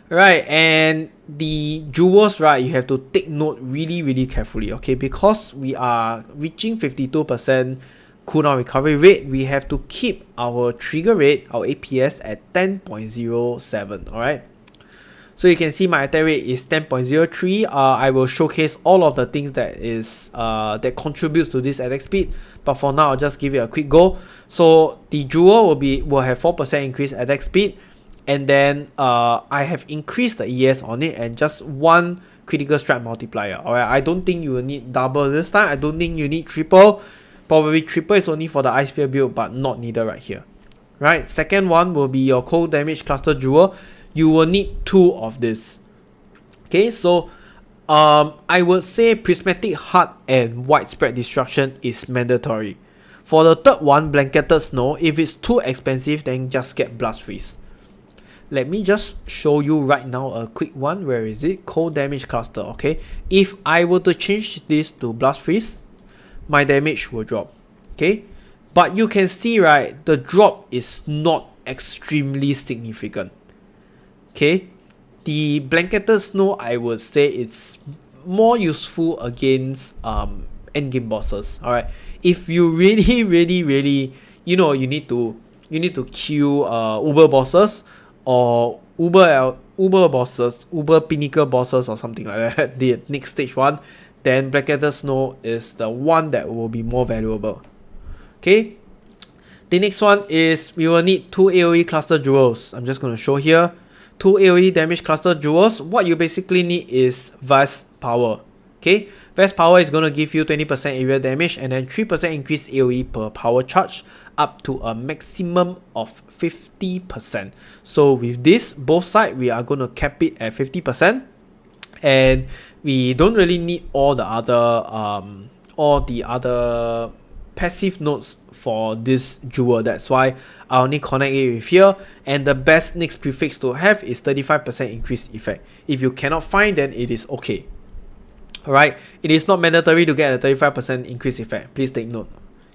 Right, and the jewels, right, you have to take note really carefully, okay? Because we are reaching 52% cooldown recovery rate, we have to keep our trigger rate, our APS, at 10.07, alright? So you can see my attack rate is 10.03. I will showcase all of the things that is that contributes to this attack speed, but for now I'll just give it a quick go. So the jewel will have 4% increased attack speed, and then I have increased the ES on it and just one critical strike multiplier. Alright, I don't think you will need double this time. I don't think you need triple. Probably triple is only for the Ice Spear build, but not needed right here. Right, second one will be your cold damage cluster jewel. You will need 2 of this. Okay, so I would say prismatic heart and widespread destruction is mandatory. For the third one, blanketed snow, if it's too expensive, then just get blast freeze. Let me just show you right now a quick one. Where is it? Cold damage cluster. Okay, if I were to change this to blast freeze, my damage will drop. Okay, but you can see, right, the drop is not extremely significant. Okay, the blanketed snow, I would say it's more useful against endgame bosses. Alright, if you really you know, you need to kill uber bosses or uber bosses, uber pinnacle bosses or something like that, the next stage one, then blanketed snow is the one that will be more valuable. Okay, the next one is we will need 2 AoE cluster jewels. I'm just going to show here. 2 AoE damage cluster jewels. What you basically need is Vast Power. Okay, Vast Power is going to give you 20% area damage and then 3% increased AoE per power charge up to a maximum of 50%. So with this, both sides, we are going to cap it at 50%. And we don't really need all the other passive nodes for this jewel. That's why I only connect it with here, and the best next prefix to have is 35% increased effect. If you cannot find, then it is okay. Alright, it is not mandatory to get a 35% increased effect. Please take note.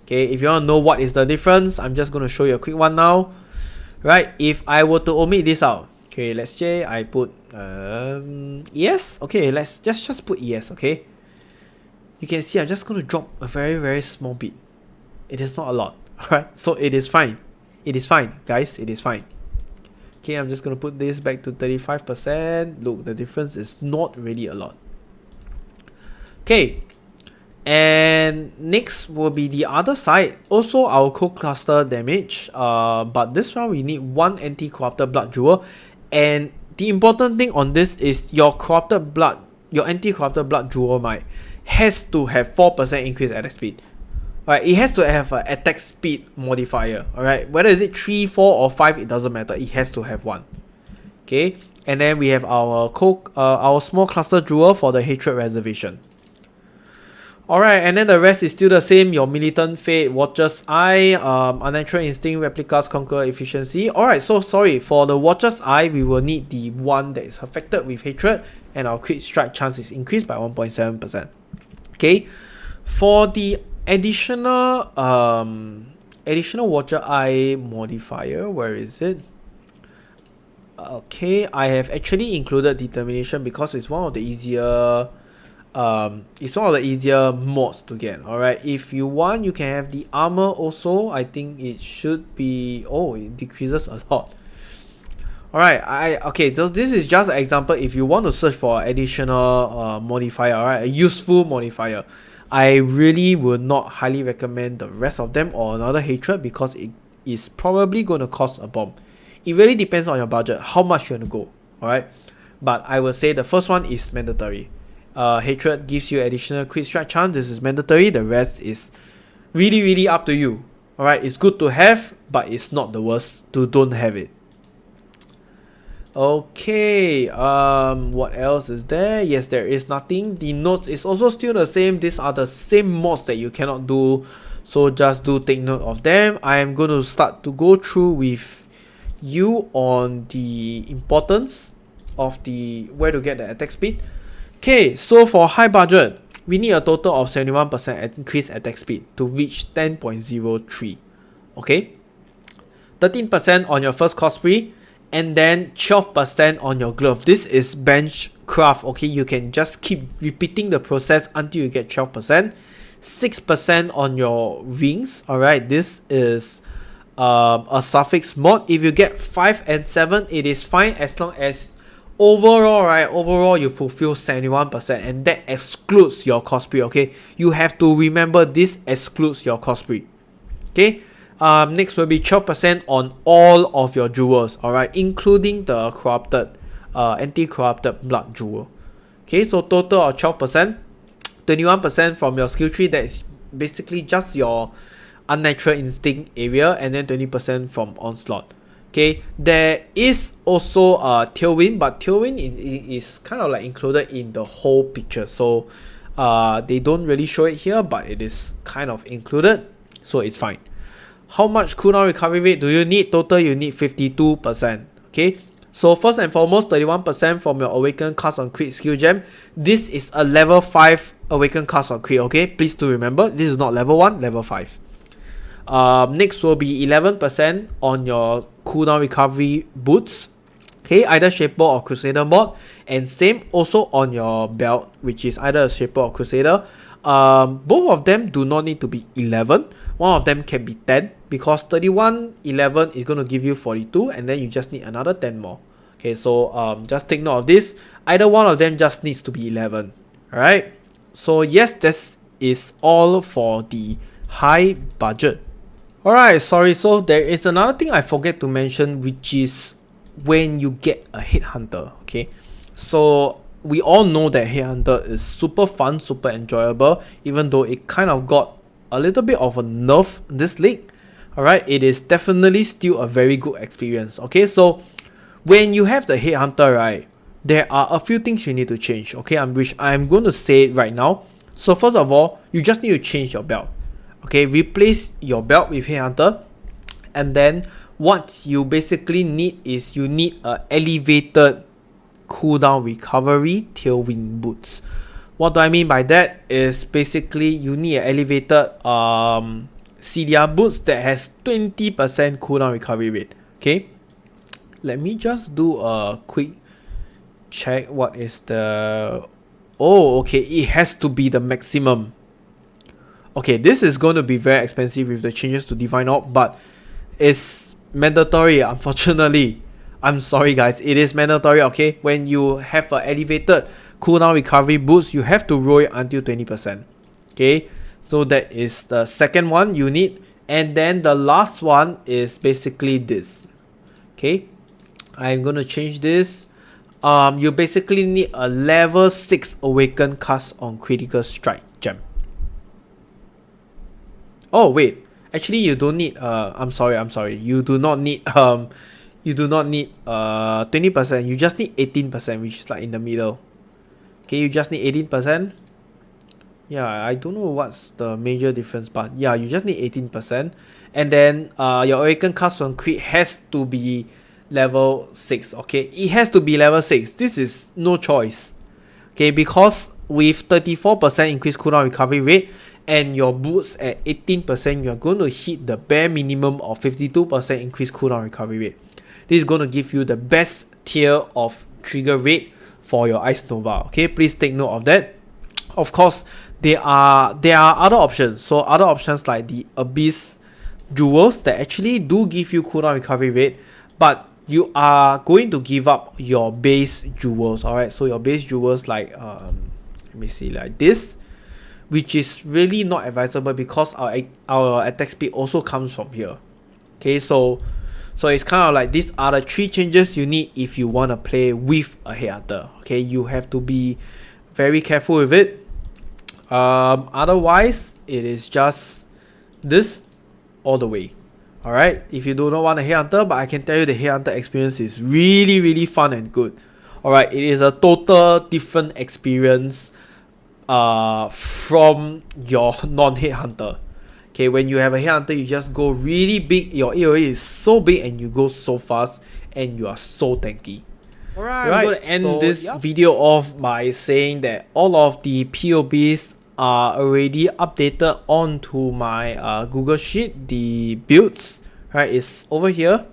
Okay, if you want to know what is the difference, I'm just going to show you a quick one now. Right, if I were to omit this out, okay, let's say I put ES. Okay, let's just put ES. Okay, you can see I'm just going to drop a very small bit. It is not a lot. Alright, so it is fine. It is fine, guys. It is fine. Okay, I'm just going to put this back to 35%. Look, the difference is not really a lot. Okay, and next will be the other side. Also, our co-cluster damage. But this one we need 1 anti-corrupted blood jewel. And the important thing on this is your corrupted blood, your anti-corrupted blood jewel might has to have 4% increase attack speed. Right, it has to have an attack speed modifier. Alright, whether is it 3, 4 or 5, it doesn't matter. It has to have one. Okay, and then we have our small cluster jewel for the hatred reservation. Alright, and then the rest is still the same. Your militant fate, Watcher's Eye, unnatural instinct, replicas conquer efficiency. Alright, so sorry, for the Watcher's Eye, we will need the one that is affected with hatred, and our crit strike chance is increased by 1.7%. Okay, for the additional Watcher Eye modifier, where is it? Okay, I have actually included determination because it's one of the easier mods to get. Alright, if you want, you can have the armor also. I think it should be, oh, it decreases a lot. Alright, okay, so this is just an example. If you want to search for additional modifier, alright, a useful modifier, I really would not highly recommend the rest of them or another hatred because it is probably going to cost a bomb. It really depends on your budget, how much you want to go. Alright, but I will say the first one is mandatory. Hatred gives you additional crit strike chance. This is mandatory. The rest is really up to you. Alright, it's good to have, but it's not the worst to don't have it. Okay, what else is there? Yes, there is nothing. The notes is also still the same. These are the same mods that you cannot do, so just do take note of them. I am going to start to go through with you on the importance of the where to get the attack speed. Okay, so for high budget, we need a total of 71% increased attack speed to reach 10.03. Okay, 13% on your first cosplay, and then 12% on your glove. This is bench craft. Okay, you can just keep repeating the process until you get 12%. 6% on your rings. Alright, this is a suffix mod. If you get 5 and 7, it is fine, as long as overall you fulfill 71%, and that excludes your cosplay. Okay, you have to remember this excludes your cosplay. Okay, next will be 12% on all of your jewels. Alright, including the corrupted anti-corrupted blood jewel. Okay, so total of 12%. 21% from your skill tree, that is basically just your unnatural instinct area, and then 20% from onslaught. Okay, there is also a tailwind, but tailwind is kind of like included in the whole picture, so they don't really show it here, but it is kind of included, so it's fine. How much cooldown recovery rate do you need? Total, you need 52%. Okay, so first and foremost, 31% from your awakened cast on crit skill gem. This is a level 5 awakened cast on crit. Okay, please do remember, this is not level 1, level 5. Next will be 11% on your cooldown recovery boots. Okay, either Shaper or Crusader mod, and same also on your belt, which is either a Shaper or Crusader. Both of them do not need to be 11. One of them can be 10, because 31, 11 is going to give you 42, and then you just need another 10 more. Okay, so just take note of this. Either one of them just needs to be 11. Alright, so yes, this is all for the high budget. Alright, sorry, so there is another thing I forget to mention, which is when you get a headhunter. Okay, so we all know that headhunter is super fun, super enjoyable, even though it kind of got a little bit of a nerf this league. Alright, it is definitely still a very good experience. Okay, so when you have the headhunter, right, there are a few things you need to change. Okay, which I'm going to say it right now. So first of all, you just need to change your belt. Okay, replace your belt with headhunter, and then what you basically need is you need a elevated cooldown recovery tailwind boots. What do I mean by that is basically you need an elevated CDR boots that has 20% cooldown recovery rate. Okay, let me just do a quick check. What is the... Oh, okay, it has to be the maximum. Okay, this is going to be very expensive with the changes to Divine Orb, but it's mandatory, unfortunately. I'm sorry guys, it is mandatory. Okay, when you have an elevated cooldown recovery boost, you have to roll it until 20%. Okay, so that is the second one you need. And then the last one is basically this. Okay, I'm gonna change this. You basically need a level 6 awaken cast on critical strike gem. Oh wait, actually you don't need I'm sorry, you do not need 20%, you just need 18%, which is like in the middle. Okay, you just need 18%. Yeah, I don't know what's the major difference, but yeah, you just need 18%. And then your awaken cast on crit has to be level 6. Okay, it has to be level 6. This is no choice. Okay, because with 34% increased cooldown recovery rate and your boots at 18%, you're going to hit the bare minimum of 52% increased cooldown recovery rate. This is going to give you the best tier of trigger rate for your Ice Nova. Okay, please take note of that. Of course, there are other options. So other options like the Abyss jewels that actually do give you cooldown recovery rate, but you are going to give up your base jewels. Alright, so your base jewels like let me see, like this, which is really not advisable because our attack speed also comes from here. Okay, so it's kind of like these are the 3 changes you need if you want to play with a headhunter. Okay, you have to be very careful with it. Otherwise, it is just this all the way. Alright, if you do not want a headhunter, but I can tell you the headhunter experience is really, really fun and good. Alright, it is a total different experience from your non-headhunter. Okay, when you have a headhunter, you just go really big. Your AoE is so big and you go so fast and you are so tanky. Alright, I'm going to end this video off by saying that all of the POBs are already updated onto my Google Sheet. The builds, right, is over here.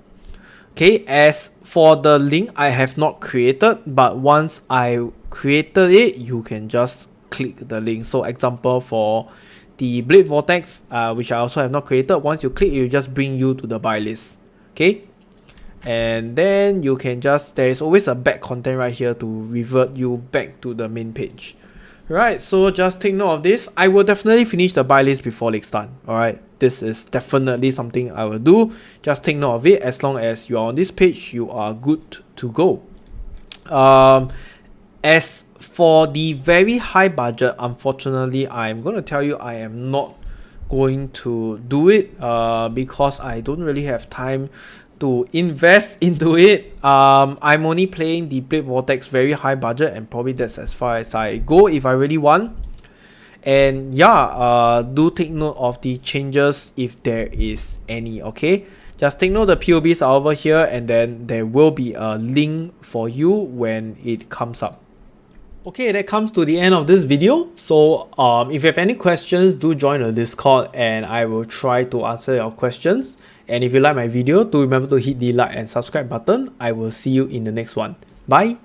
Okay, as for the link, I have not created, but once I created it, you can just click the link. So example for the Blade Vortex, which I also have not created, once you click, it will just bring you to the buy list. Okay, and then you can just, there is always a back content right here to revert you back to the main page. Right, so just take note of this. I will definitely finish the buy list before league's done. Alright, this is definitely something I will do. Just take note of it. As long as you are on this page, you are good to go. As for the very high budget, unfortunately, I'm going to tell you I am not going to do it because I don't really have time to invest into it. I'm only playing the Blade Vortex very high budget, and probably that's as far as I go if I really want. And yeah, do take note of the changes if there is any. Okay, just take note the POBs are over here, and then there will be a link for you when it comes up. Okay, that comes to the end of this video. So if you have any questions, do join the Discord and I will try to answer your questions. And if you like my video, do remember to hit the like and subscribe button. I will see you in the next one. Bye.